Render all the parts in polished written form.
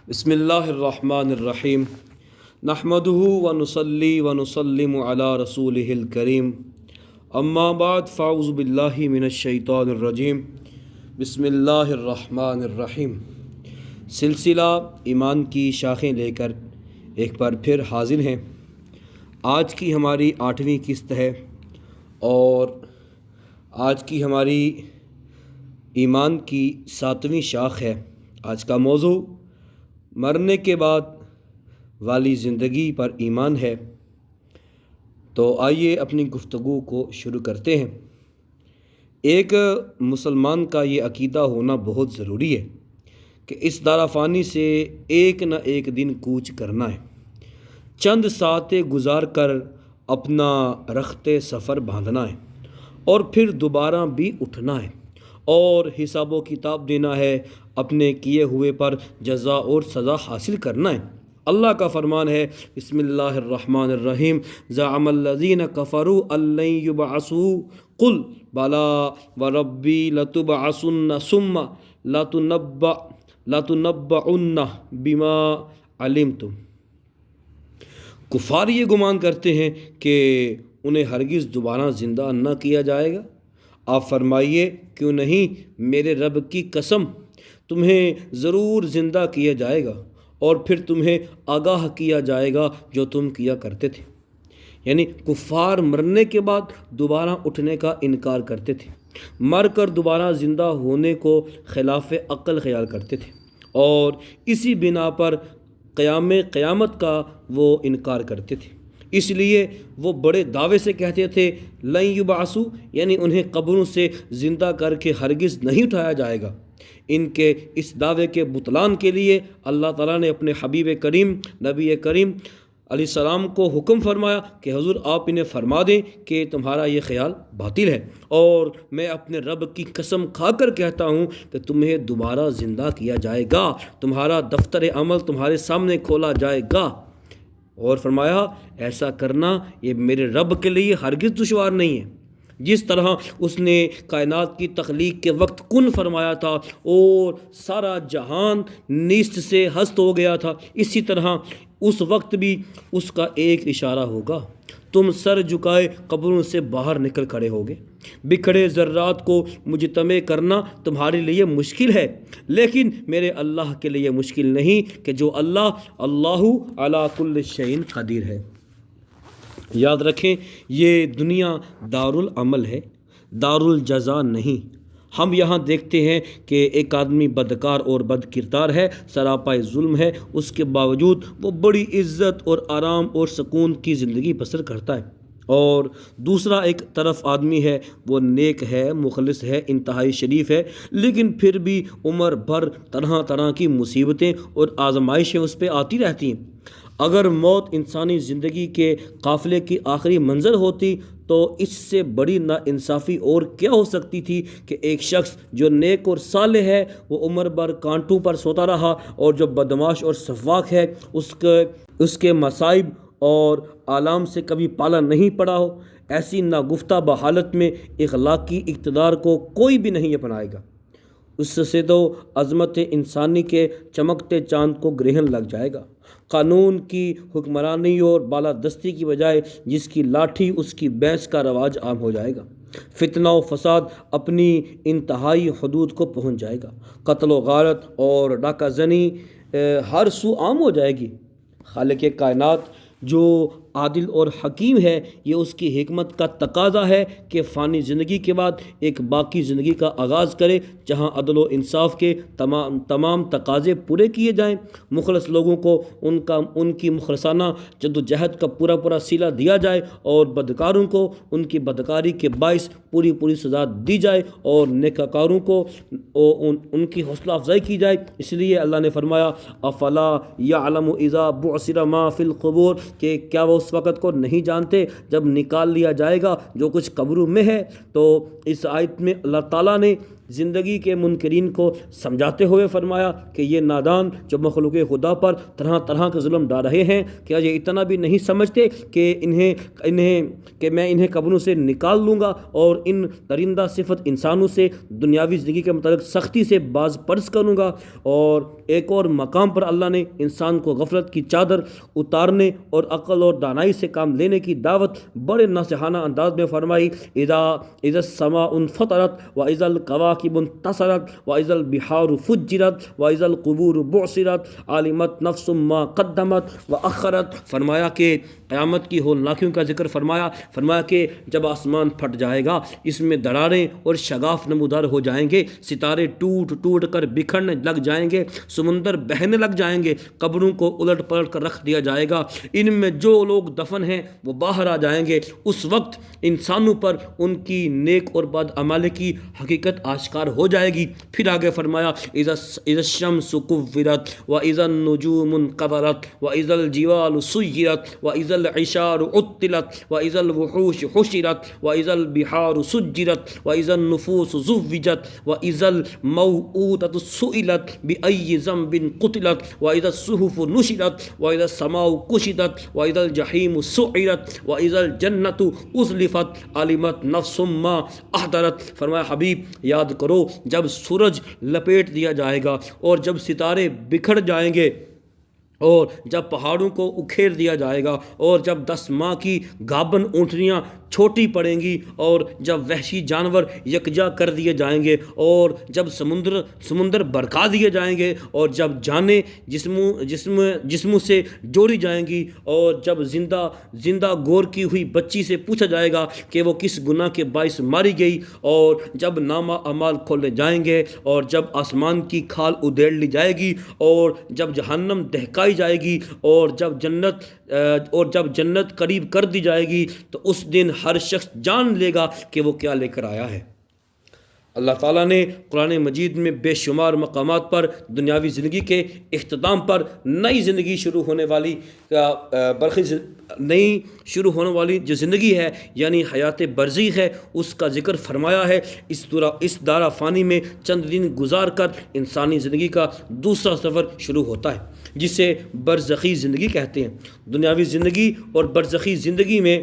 بسم اللہ الرحمن الرحیم نحمدہ ونصلی ونسلم علی رسولہ الکریم اما بعد فاعوذ باللہ من الشیطان الرجیم بسم اللہ الرحمن الرحیم۔ سلسلہ ایمان کی شاخیں لے کر ایک بار پھر حاضر ہیں۔ آج کی ہماری 8ویں قسط ہے اور آج کی ہماری ایمان کی 7ویں شاخ ہے۔ آج کا موضوع مرنے کے بعد والی زندگی پر ایمان ہے۔ تو آئیے اپنی گفتگو کو شروع کرتے ہیں۔ ایک مسلمان کا یہ عقیدہ ہونا بہت ضروری ہے کہ اس دارا فانی سے ایک نہ ایک دن کوچ کرنا ہے، چند ساعتیں گزار کر اپنا رخت سفر باندھنا ہے اور پھر دوبارہ بھی اٹھنا ہے اور حساب و کتاب دینا ہے، اپنے کیے ہوئے پر جزا اور سزا حاصل کرنا ہے۔ اللہ کا فرمان ہے بسم اللہ الرحمن الرحیم، زعم الذین کفروا ان لن یبعثوا قل بلا وربی لتبعثن ثم لتنبؤن بما علمتم۔ کفار یہ گمان کرتے ہیں کہ انہیں ہرگز دوبارہ زندہ نہ کیا جائے گا۔ آپ فرمائیے کیوں نہیں، میرے رب کی قسم تمہیں ضرور زندہ کیا جائے گا اور پھر تمہیں آگاہ کیا جائے گا جو تم کیا کرتے تھے۔ یعنی کفار مرنے کے بعد دوبارہ اٹھنے کا انکار کرتے تھے، مر کر دوبارہ زندہ ہونے کو خلاف عقل خیال کرتے تھے اور اسی بنا پر قیامت کا وہ انکار کرتے تھے۔ اس لیے وہ بڑے دعوے سے کہتے تھے لن یبعثوا، یعنی انہیں قبروں سے زندہ کر کے ہرگز نہیں اٹھایا جائے گا۔ ان کے اس دعوے کے بطلان کے لیے اللہ تعالیٰ نے اپنے حبیب کریم نبی کریم علیہ السلام کو حکم فرمایا کہ حضور آپ انہیں فرما دیں کہ تمہارا یہ خیال باطل ہے، اور میں اپنے رب کی قسم کھا کر کہتا ہوں کہ تمہیں دوبارہ زندہ کیا جائے گا، تمہارا دفتر عمل تمہارے سامنے کھولا جائے گا۔ اور فرمایا ایسا کرنا یہ میرے رب کے لیے ہرگز دشوار نہیں ہے۔ جس طرح اس نے کائنات کی تخلیق کے وقت کن فرمایا تھا اور سارا جہان نیست سے ہست ہو گیا تھا، اسی طرح اس وقت بھی اس کا ایک اشارہ ہوگا، تم سر جھکائے قبروں سے باہر نکل کھڑے ہوگے۔ بکھڑے ذرات کو مجتمع کرنا تمہارے لیے مشکل ہے، لیکن میرے اللہ کے لیے مشکل نہیں کہ جو اللہ علی کل شیء قدیر ہے۔ یاد رکھیں یہ دنیا دارالعمل ہے، دارالجزا نہیں۔ ہم یہاں دیکھتے ہیں کہ ایک آدمی بدکار اور بد کردار ہے، سراپا ظلم ہے، اس کے باوجود وہ بڑی عزت اور آرام اور سکون کی زندگی بسر کرتا ہے، اور دوسرا ایک طرف آدمی ہے وہ نیک ہے، مخلص ہے، انتہائی شریف ہے، لیکن پھر بھی عمر بھر طرح طرح کی مصیبتیں اور آزمائشیں اس پہ آتی رہتی ہیں۔ اگر موت انسانی زندگی کے قافلے کی آخری منزل ہوتی تو اس سے بڑی ناانصافی اور کیا ہو سکتی تھی کہ ایک شخص جو نیک اور صالح ہے وہ عمر بھر کانٹوں پر سوتا رہا، اور جو بدمعاش اور سفاک ہے اس کے مصائب اور آلام سے کبھی پالا نہیں پڑا ہو۔ ایسی ناگفتہ بحالت میں اخلاقی اقتدار کو کوئی بھی نہیں اپنائے گا۔ اس سے تو عظمت انسانی کے چمکتے چاند کو گرہن لگ جائے گا۔ قانون کی حکمرانی اور بالادستی کی بجائے جس کی لاٹھی اس کی بھینس کا رواج عام ہو جائے گا۔ فتنہ و فساد اپنی انتہائی حدود کو پہنچ جائے گا۔ قتل و غارت اور ڈاکہ زنی ہر سو عام ہو جائے گی۔ خالق کائنات جو عادل اور حکیم ہے، یہ اس کی حکمت کا تقاضا ہے کہ فانی زندگی کے بعد ایک باقی زندگی کا آغاز کرے جہاں عدل و انصاف کے تمام تقاضے پورے کیے جائیں، مخلص لوگوں کو ان کی مخلصانہ جد و جہد کا پورا صلہ دیا جائے، اور بدکاروں کو ان کی بدکاری کے باعث پوری سزا دی جائے، اور نیکوکاروں کو ان کی حوصلہ افزائی کی جائے۔ اس لیے اللہ نے فرمایا افلا یعلم اذا بعثر ما فی القبور، کہ کیا وہ اس وقت کو نہیں جانتے جب نکال لیا جائے گا جو کچھ قبروں میں ہے۔ تو اس آیت میں اللہ تعالیٰ نے زندگی کے منکرین کو سمجھاتے ہوئے فرمایا کہ یہ نادان جو مخلوق خدا پر طرح طرح کے ظلم ڈال رہے ہیں، کیا یہ اتنا بھی نہیں سمجھتے کہ میں انہیں قبروں سے نکال لوں گا اور ان درندہ صفت انسانوں سے دنیاوی زندگی کے متعلق سختی سے باز پرس کروں گا۔ اور ایک اور مقام پر اللہ نے انسان کو غفلت کی چادر اتارنے اور عقل اور دانائی سے کام لینے کی دعوت بڑے ناصحانہ انداز میں فرمائی۔ اذا السماء انفطرت واذا الكواكب انتصرت واذا البحار فجرت واذا القبور بعثرت علمت نفس ما قدمت واخرت۔ فرمایا کہ قیامت کی ہولناکیوں کا ذکر فرمایا کہ جب آسمان پھٹ جائے گا، اس میں دراریں اور شگاف نمودار ہو جائیں گے، ستارے ٹوٹ ٹوٹ کر بکھرنے لگ جائیں گے، سمندر بہنے لگ جائیں گے، قبروں کو الٹ پلٹ کر رکھ دیا جائے گا، ان میں جو لوگ دفن ہیں وہ باہر آ جائیں گے۔ اس وقت انسانوں پر ان کی نیک اور بد عملی کی حقیقت آشکار ہو جائے گی۔ پھر آگے فرمایا اذا الشمس كورت واذا النجوم انقطرت واذا الجبال سيرت واذا العشار عطلت واذا الوحوش حشرت واذا البحار سجرت واذا النفوس زوجت واذا الموءودة سئلت بأي ذنب قتلت واذا الصحف نشرت واذا السماء كشطت واذا الجحيم سعرت واذا الجنة ازلفت علمت نفس ما احضرت۔ فرمایا حبیب یاد کرو جب سورج لپیٹ دیا جائے گا اور جب ستارے بکھر جائیں گے اور جب پہاڑوں کو اکھیر دیا جائے گا اور جب 10 ماہ کی گابن اونٹنیاں چھوٹی پڑیں گی اور جب وحشی جانور یکجا کر دیے جائیں گے اور جب سمندر برکا دیے جائیں گے اور جب جانیں جسموں سے جوڑی جائیں گی اور جب زندہ گور کی ہوئی بچی سے پوچھا جائے گا کہ وہ کس گناہ کے باعث ماری گئی، اور جب نامہ اعمال کھولے جائیں گے اور جب آسمان کی کھال ادھیڑ لی جائے گی اور جب جہنم دہکائی جائے گی اور جب جنت قریب کر دی جائے گی، تو اس دن ہر شخص جان لے گا کہ وہ کیا لے کر آیا ہے۔ اللہ تعالیٰ نے قرآن مجید میں بے شمار مقامات پر دنیاوی زندگی کے اختتام پر نئی شروع ہونے والی جو زندگی ہے یعنی حیات برزخ ہے، اس کا ذکر فرمایا ہے۔ اس دارا فانی میں چند دن گزار کر انسانی زندگی کا دوسرا سفر شروع ہوتا ہے، جسے برزخی زندگی کہتے ہیں۔ دنیاوی زندگی اور برزخی زندگی میں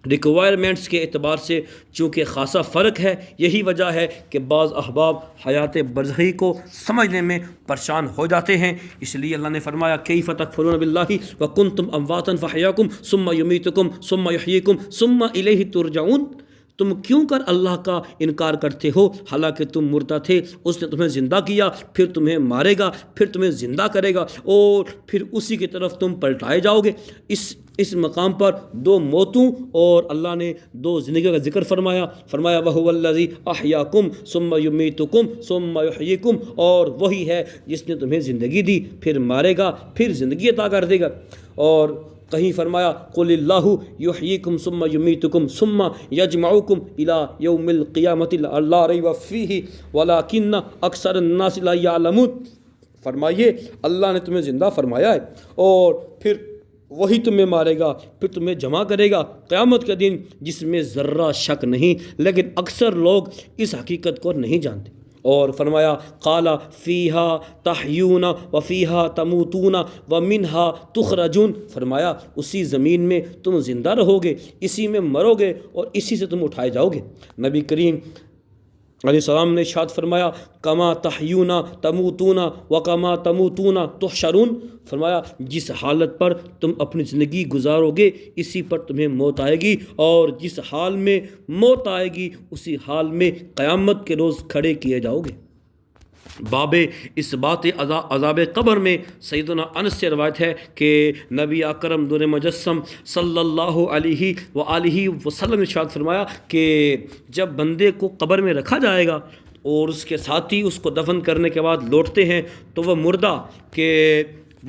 ریکوائرمنٹس کے اعتبار سے چونکہ خاصا فرق ہے، یہی وجہ ہے کہ بعض احباب حیات برزخی کو سمجھنے میں پریشان ہو جاتے ہیں۔ اس لیے اللہ نے فرمایا کیف تکفرون باللہ وکنتم امواتا فاحیاکم ثم یمیتکم ثم یحییکم ثم الیہ ترجعون۔ تم کیوں کر اللہ کا انکار کرتے ہو حالانکہ تم مردہ تھے، اس نے تمہیں زندہ کیا، پھر تمہیں مارے گا، پھر تمہیں زندہ کرے گا اور پھر اسی کی طرف تم پلٹائے جاؤ گے۔ اس مقام پر 2 موتوں اور اللہ نے 2 زندگی کا ذکر فرمایا وَهُوَ الَّذِي أَحْيَاكُمْ ثُمَّ يُمِيتُكُمْ ثُمَّ يُحْيِيكُمْ، اور وہی ہے جس نے تمہیں زندگی دی، پھر مارے گا، پھر زندگی عطا کر دے گا۔ اور کہیں فرمایا قُلِ اللَّهُ يُحْيِيكُمْ ثُمَّ يُمِيتُكُمْ ثُمَّ يَجْمَعُكُمْ إِلَى يَوْمِ الْقِيَامَةِ لَا رَيْبَ فِيهِ وَلَكِنَّ أَكْثَرَ النَّاسِ لَا يَعْلَمُونَ۔ فرمائیے اللہ نے تمہیں زندہ فرمایا ہے اور پھر وہی تمہیں مارے گا، پھر تمہیں جمع کرے گا قیامت کے دن، جس میں ذرہ شک نہیں، لیکن اکثر لوگ اس حقیقت کو نہیں جانتے۔ اور فرمایا قال فیہا تحیون وفیہا تموتون ومنہا تخرجون۔ فرمایا اسی زمین میں تم زندہ رہو گے، اسی میں مرو گے اور اسی سے تم اٹھائے جاؤ گے۔ نبی کریم علیہ السلام نے ارشاد فرمایا کما تحیون تموتون وکما تموتون تحشرون۔ فرمایا جس حالت پر تم اپنی زندگی گزارو گے اسی پر تمہیں موت آئے گی، اور جس حال میں موت آئے گی اسی حال میں قیامت کے روز کھڑے کیے جاؤ گے۔ باب اس بات عذاب قبر میں سیدنا انس سے روایت ہے کہ نبی اکرم نور مجسم صلی اللہ علیہ وآلہ وسلم نے ارشاد فرمایا کہ جب بندے کو قبر میں رکھا جائے گا اور اس کے ساتھی اس کو دفن کرنے کے بعد لوٹتے ہیں تو وہ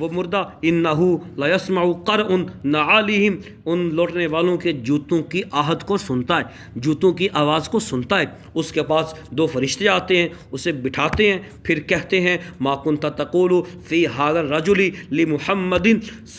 مردہ انہو لا یسمع قرع نعالہم، ان لوٹنے والوں کے جوتوں کی آہت کو سنتا ہے، جوتوں کی آواز کو سنتا ہے۔ اس کے پاس 2 فرشتے آتے ہیں، اسے بٹھاتے ہیں، پھر کہتے ہیں ما کنت تقول فی ھذا الرجل لمحمد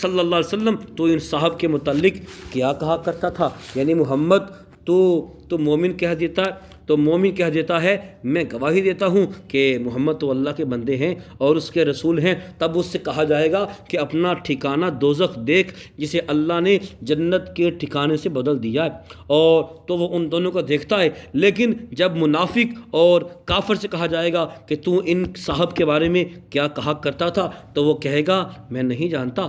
صلی اللہ علیہ وسلم، تو ان صاحب کے متعلق کیا کہا کرتا تھا، یعنی محمد تو مومن کہہ دیتا ہے، تو مومن کہہ دیتا ہے میں گواہی دیتا ہوں کہ محمد تو اللہ کے بندے ہیں اور اس کے رسول ہیں، تب اس سے کہا جائے گا کہ اپنا ٹھکانہ دوزخ دیکھ جسے اللہ نے جنت کے ٹھکانے سے بدل دیا ہے، اور تو وہ ان دونوں کو دیکھتا ہے۔ لیکن جب منافق اور کافر سے کہا جائے گا کہ تو ان صاحب کے بارے میں کیا کہا کرتا تھا، تو وہ کہے گا میں نہیں جانتا،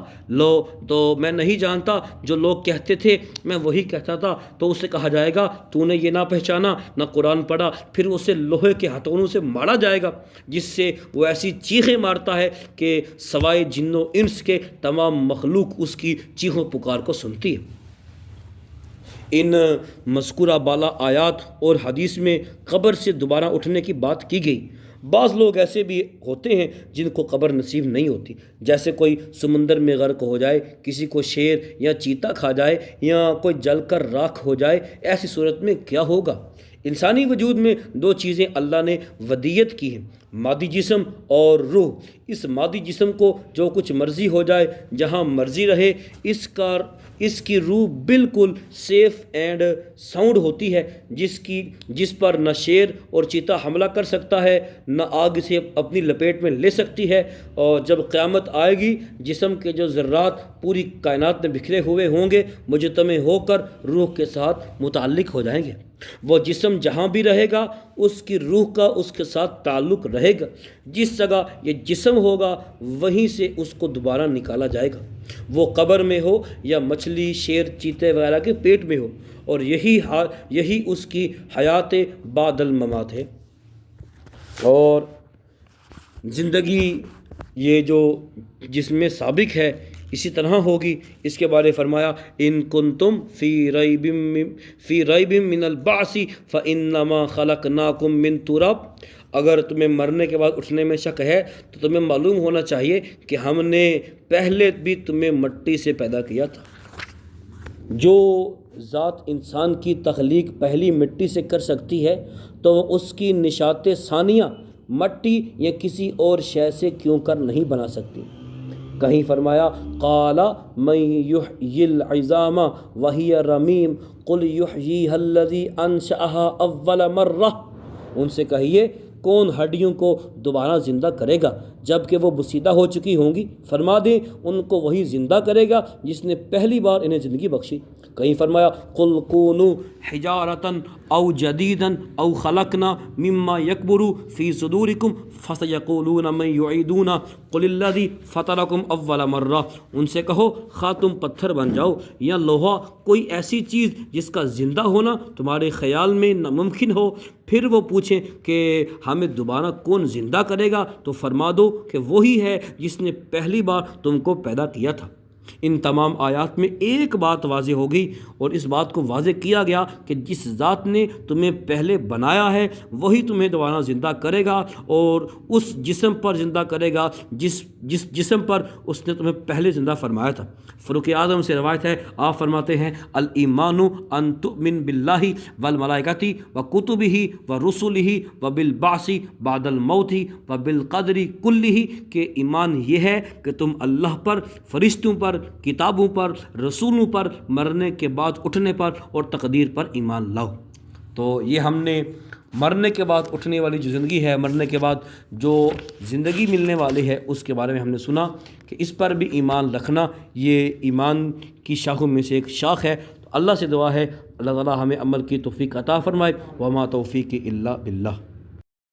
تو میں نہیں جانتا، جو لوگ کہتے تھے میں وہی کہتا تھا۔ تو اسے کہا جائے گا تو نے یہ نہ پہچانا، نہ قرآن پڑھا، پھر اسے لوہے کے ہتھوڑوں سے مارا جائے گا، جس سے وہ ایسی چیخیں مارتا ہے کہ سوائے جن و انس کے تمام مخلوق اس کی چیخوں پکار کو سنتی ہے۔ ان مذکورہ بالا آیات اور حدیث میں قبر سے دوبارہ اٹھنے کی بات کی گئی۔ بعض لوگ ایسے بھی ہوتے ہیں جن کو قبر نصیب نہیں ہوتی، جیسے کوئی سمندر میں غرق ہو جائے، کسی کو شیر یا چیتا کھا جائے، یا کوئی جل کر راکھ ہو جائے۔ ایسی صورت میں کیا ہوگا؟ انسانی وجود میں دو چیزیں اللہ نے ودیت کی ہیں، مادی جسم اور روح۔ اس مادی جسم کو جو کچھ مرضی ہو جائے، جہاں مرضی رہے، اس کی روح بالکل سیف اینڈ ساؤنڈ ہوتی ہے، جس پر نہ شیر اور چیتا حملہ کر سکتا ہے، نہ آگ سے اپنی لپیٹ میں لے سکتی ہے۔ اور جب قیامت آئے گی، جسم کے جو ذرات پوری کائنات میں بکھرے ہوئے ہوں گے، مجتمع ہو کر روح کے ساتھ متعلق ہو جائیں گے۔ وہ جسم جہاں بھی رہے گا، اس کی روح کا اس کے ساتھ تعلق رہے گا۔ جس جگہ یہ جسم ہوگا، وہیں سے اس کو دوبارہ نکالا جائے گا، وہ قبر میں ہو یا مچھلی، شیر، چیتے وغیرہ کے پیٹ میں ہو، اور یہی اس کی حیات بعد الممات ہے۔ اور زندگی یہ جو جس میں سابق ہے، اسی طرح ہوگی۔ اس کے بارے فرمایا ان کنتم فی ریب من البعث فانما خلقناکم من تراب۔ اگر تمہیں مرنے کے بعد اٹھنے میں شک ہے تو تمہیں معلوم ہونا چاہیے کہ ہم نے پہلے بھی تمہیں مٹی سے پیدا کیا تھا۔ جو ذات انسان کی تخلیق پہلی مٹی سے کر سکتی ہے، تو وہ اس کی نشات ثانیہ مٹی یا کسی اور شے سے کیوں کر نہیں بنا سکتی؟ کہیں فرمایا قال من یحیی العظام وہی رمیم قل یحییھا الذی انشأھا اول مرہ۔ ان سے کہیے کون ہڈیوں کو دوبارہ زندہ کرے گا جب کہ وہ بسیدہ ہو چکی ہوں گی؟ فرما دیں ان کو وہی زندہ کرے گا جس نے پہلی بار انہیں زندگی بخشی۔ کہیں فرمایا قل کونوا حجارۃ او جدیدا او خلقنا مما یکبر فی صدورکم فسیقولون من یعیدنا قل الذی فطرکم اول مرہ۔ ان سے کہو خواہ تم پتھر بن جاؤ یا لوہا، کوئی ایسی چیز جس کا زندہ ہونا تمہارے خیال میں ناممکن ہو، پھر وہ پوچھیں کہ ہمیں دوبارہ کون زندہ کرے گا، تو فرما دو کہ وہی ہے جس نے پہلی بار تم کو پیدا کیا تھا۔ ان تمام آیات میں ایک بات واضح ہوگی، اور اس بات کو واضح کیا گیا کہ جس ذات نے تمہیں پہلے بنایا ہے وہی تمہیں دوبارہ زندہ کرے گا، اور اس جسم پر زندہ کرے گا جس جسم پر اس نے تمہیں پہلے زندہ فرمایا تھا۔ فاروق اعظم سے روایت ہے، آپ فرماتے ہیں الایمان ان تؤمن باللہ والملائکۃ وکتبہ ورسلہ وبالبعث بعد الموت وبالقدر کلہ، کہ ایمان یہ ہے کہ تم اللہ پر، فرشتوں پر، کتابوں پر، رسولوں پر، مرنے کے بعد اٹھنے پر اور تقدیر پر ایمان لاؤ۔ تو یہ ہم نے مرنے کے بعد اٹھنے والی جو زندگی ہے، مرنے کے بعد جو زندگی ملنے والی ہے، اس کے بارے میں ہم نے سنا کہ اس پر بھی ایمان رکھنا یہ ایمان کی شاخوں میں سے ایک شاخ ہے۔ تو اللہ سے دعا ہے اللہ تعالی ہمیں عمل کی توفیق عطا فرمائے۔ وما توفیقی الا باللہ۔